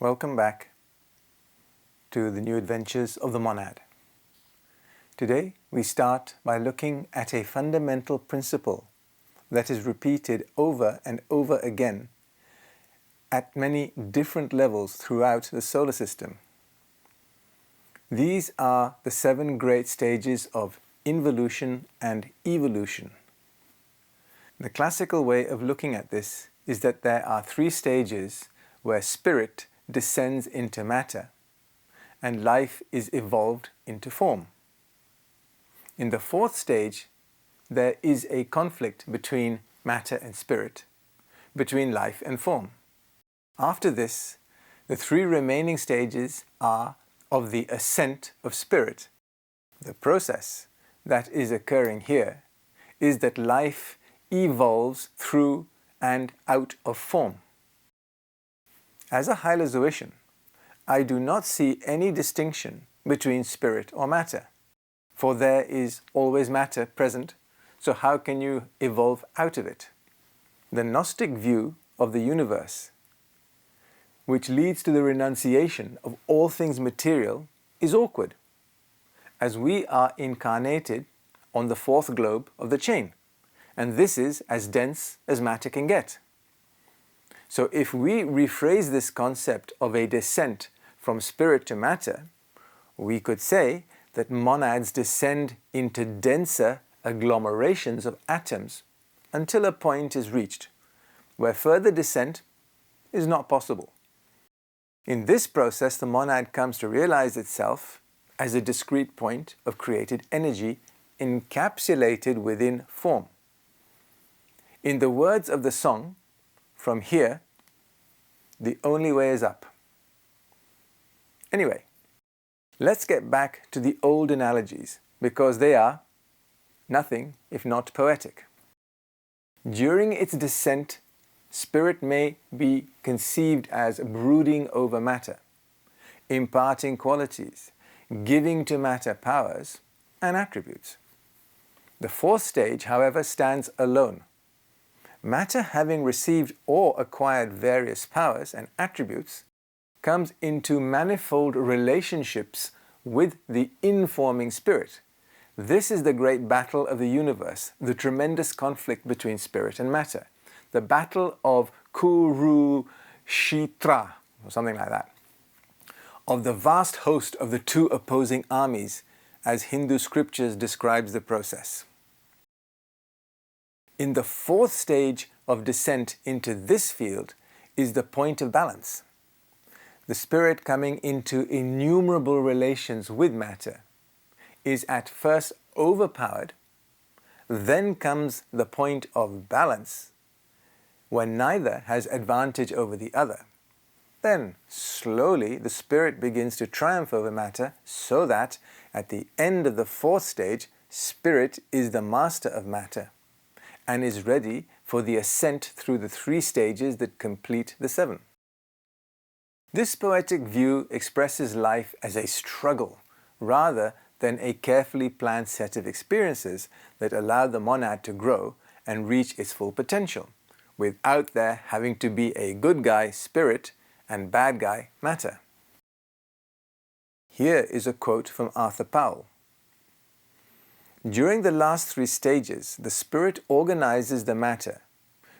Welcome back to the new adventures of the monad. Today we start by looking at a fundamental principle that is repeated over and over again at many different levels throughout the solar system. These are the 7 great stages of involution and evolution. The classical way of looking at this is that there are 3 stages where spirit descends into matter and life is evolved into form. In the 4th stage, there is a conflict between matter and spirit, between life and form. After this, the 3 remaining stages are of the ascent of spirit. The process that is occurring here is that life evolves through and out of form. As a Hylozoician, I do not see any distinction between spirit or matter, for there is always matter present, so how can you evolve out of it? The Gnostic view of the universe, which leads to the renunciation of all things material, is awkward, as we are incarnated on the 4th globe of the chain, and this is as dense as matter can get. So if we rephrase this concept of a descent from spirit to matter, we could say that monads descend into denser agglomerations of atoms until a point is reached where further descent is not possible. In this process, the monad comes to realize itself as a discrete point of created energy encapsulated within form. In the words of the song, "From here, the only way is up." Anyway, let's get back to the old analogies, because they are nothing if not poetic. During its descent, spirit may be conceived as brooding over matter, imparting qualities, giving to matter powers and attributes. The 4th stage, however, stands alone. Matter, having received or acquired various powers and attributes, comes into manifold relationships with the informing spirit. This is the great battle of the universe, the tremendous conflict between spirit and matter, the battle of Kurukshetra, or something like that, of the vast host of the 2 opposing armies, as Hindu scriptures describes the process. In the 4th stage of descent into this field is the point of balance. The spirit, coming into innumerable relations with matter, is at first overpowered. Then comes the point of balance, when neither has advantage over the other. Then, slowly, the spirit begins to triumph over matter, so that, at the end of the 4th stage, spirit is the master of matter and is ready for the ascent through the 3 stages that complete the 7. This poetic view expresses life as a struggle, rather than a carefully planned set of experiences that allow the monad to grow and reach its full potential, without there having to be a good guy spirit and bad guy matter. Here is a quote from Arthur Powell. "During the last 3 stages, the spirit organizes the matter,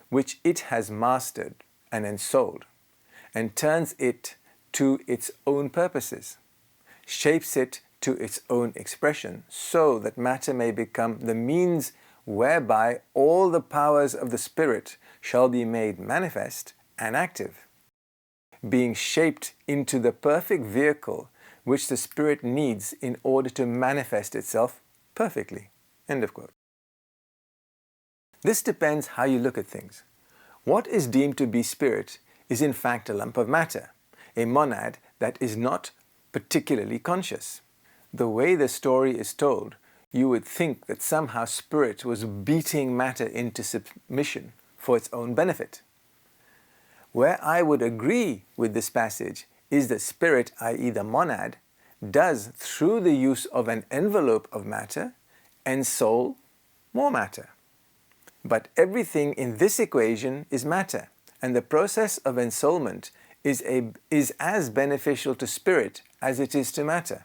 which it has mastered and ensouled, and turns it to its own purposes, shapes it to its own expression, so that matter may become the means whereby all the powers of the spirit shall be made manifest and active, being shaped into the perfect vehicle which the spirit needs in order to manifest itself perfectly." End of quote. This depends how you look at things. What is deemed to be spirit is in fact a lump of matter, a monad that is not particularly conscious. The way the story is told, you would think that somehow spirit was beating matter into submission for its own benefit. Where I would agree with this passage is that spirit, i.e. the monad, does, through the use of an envelope of matter, ensoul more matter. But everything in this equation is matter, and the process of ensoulment is as beneficial to spirit as it is to matter.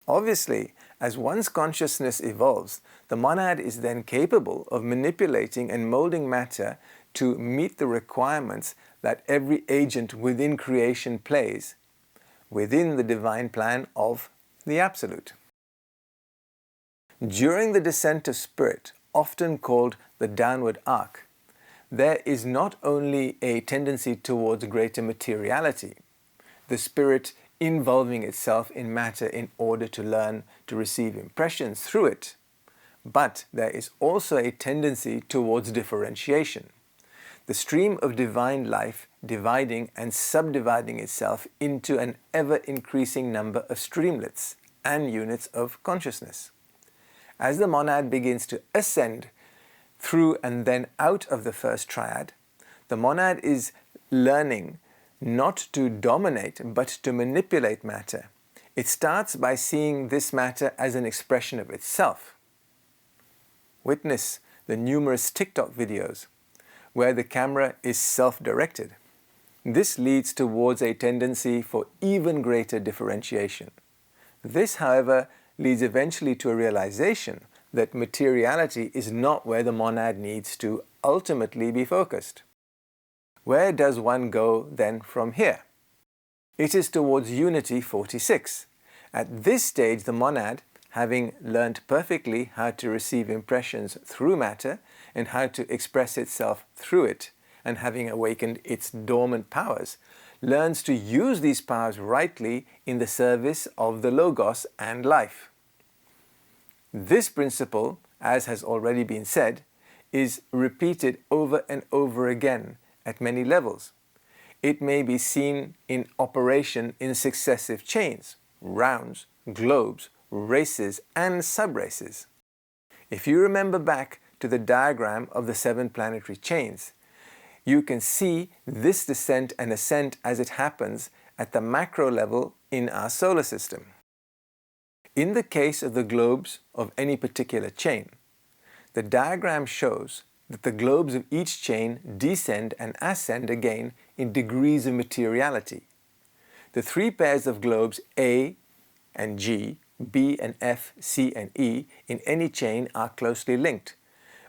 Obviously, as one's consciousness evolves, the monad is then capable of manipulating and molding matter to meet the requirements that every agent within creation plays within the divine plan of the Absolute. During the descent of spirit, often called the downward arc, there is not only a tendency towards greater materiality, the spirit involving itself in matter in order to learn to receive impressions through it, but there is also a tendency towards differentiation, the stream of divine life dividing and subdividing itself into an ever-increasing number of streamlets and units of consciousness. As the monad begins to ascend through and then out of the first triad, the monad is learning not to dominate but to manipulate matter. It starts by seeing this matter as an expression of itself. Witness the numerous TikTok videos where the camera is self-directed. This leads towards a tendency for even greater differentiation. This, however, leads eventually to a realization that materiality is not where the monad needs to ultimately be focused. Where does one go then from here? It is towards Unity 46. At this stage, the monad, having learnt perfectly how to receive impressions through matter and how to express itself through it, and having awakened its dormant powers, learns to use these powers rightly in the service of the Logos and life. This principle, as has already been said, is repeated over and over again at many levels. It may be seen in operation in successive chains, rounds, globes, races, and sub-races. If you remember back to the diagram of the 7 planetary chains, you can see this descent and ascent as it happens at the macro level in our solar system. In the case of the globes of any particular chain, the diagram shows that the globes of each chain descend and ascend again in degrees of materiality. The 3 pairs of globes A and G, B and F, C and E in any chain are closely linked,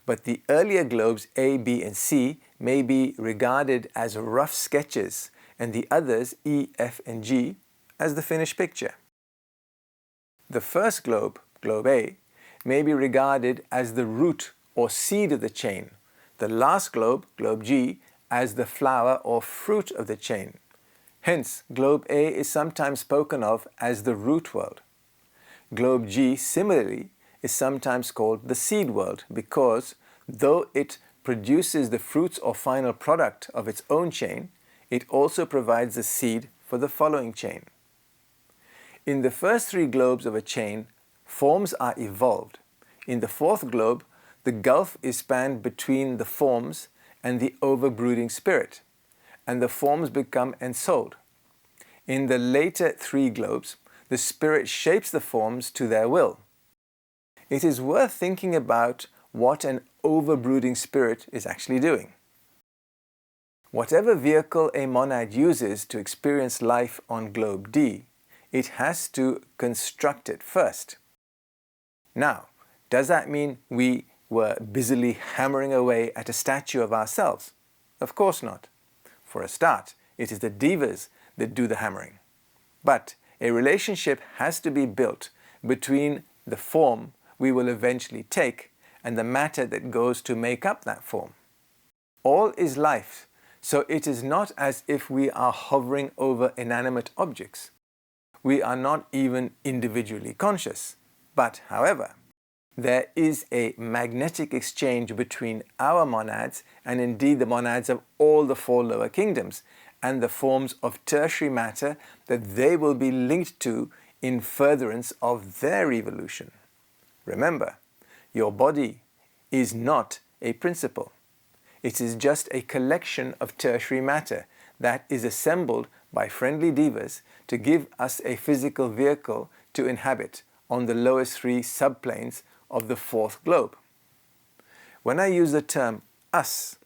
but the earlier globes A, B and C may be regarded as rough sketches and the others, E, F and G, as the finished picture. The first globe, globe A, may be regarded as the root or seed of the chain, the last globe, globe G, as the flower or fruit of the chain. Hence, globe A is sometimes spoken of as the root world. Globe G, similarly, is sometimes called the seed world because, though it produces the fruits or final product of its own chain, it also provides the seed for the following chain. In the first 3 globes of a chain, forms are evolved. In the 4th globe, the gulf is spanned between the forms and the overbrooding spirit, and the forms become ensouled. In the later 3 globes, the spirit shapes the forms to their will. It is worth thinking about what an overbrooding spirit is actually doing. Whatever vehicle a monad uses to experience life on globe D, it has to construct it first. Now, does that mean we were busily hammering away at a statue of ourselves? Of course not. For a start, it is the divas that do the hammering. But a relationship has to be built between the form we will eventually take and the matter that goes to make up that form. All is life, so it is not as if we are hovering over inanimate objects. We are not even individually conscious. But, however, there is a magnetic exchange between our monads and indeed the monads of all the 4 lower kingdoms and the forms of tertiary matter that they will be linked to in furtherance of their evolution. Remember, your body is not a principle. It is just a collection of tertiary matter that is assembled by friendly divas to give us a physical vehicle to inhabit on the lowest 3 subplanes of the 4th globe. When I use the term us,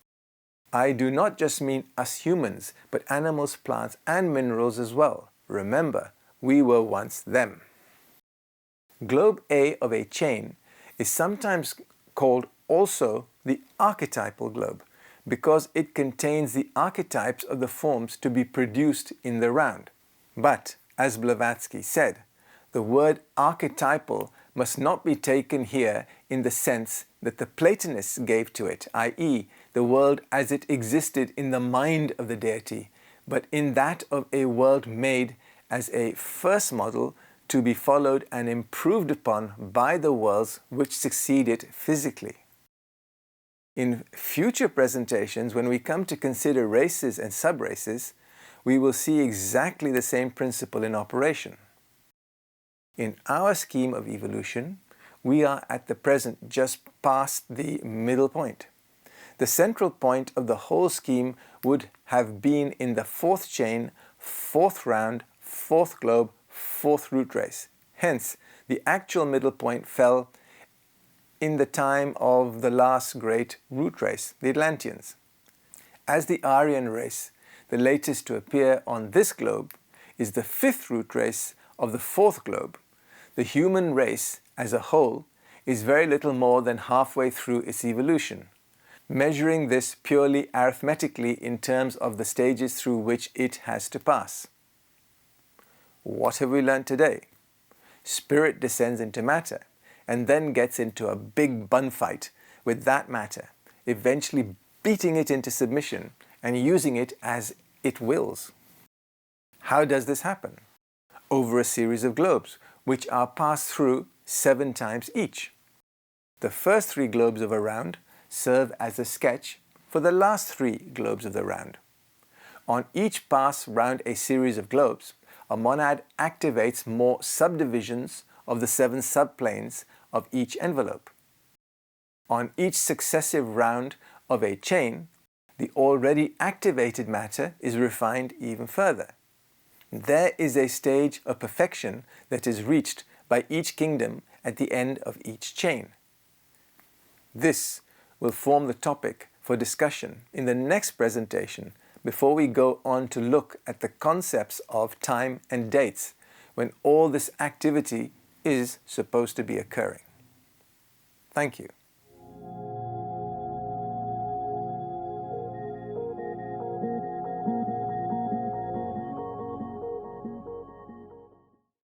I do not just mean us humans, but animals, plants, and minerals as well. Remember, we were once them. Globe A of a chain is sometimes called also the archetypal globe because it contains the archetypes of the forms to be produced in the round. But, as Blavatsky said, the word archetypal must not be taken here in the sense that the Platonists gave to it, i.e., the world as it existed in the mind of the deity, but in that of a world made as a first model to be followed and improved upon by the worlds which succeed it physically. In future presentations, when we come to consider races and subraces, we will see exactly the same principle in operation. In our scheme of evolution, we are at the present just past the middle point. The central point of the whole scheme would have been in the fourth chain, fourth round, fourth globe, fourth root race. Hence, the actual middle point fell in the time of the last great root race, the Atlanteans. As the Aryan race, the latest to appear on this globe, is the fifth root race of the fourth globe, the human race as a whole is very little more than halfway through its evolution, measuring this purely arithmetically in terms of the stages through which it has to pass. What have we learned today? Spirit descends into matter and then gets into a big bun fight with that matter, eventually beating it into submission and using it as it wills. How does this happen? Over a series of globes, which are passed through 7 times each. The first 3 globes of a round serve as a sketch for the last 3 globes of the round. On each pass round a series of globes, a monad activates more subdivisions of the 7 subplanes of each envelope. On each successive round of a chain, the already activated matter is refined even further. There is a stage of perfection that is reached by each kingdom at the end of each chain. This will form the topic for discussion in the next presentation before we go on to look at the concepts of time and dates when all this activity is supposed to be occurring. Thank you.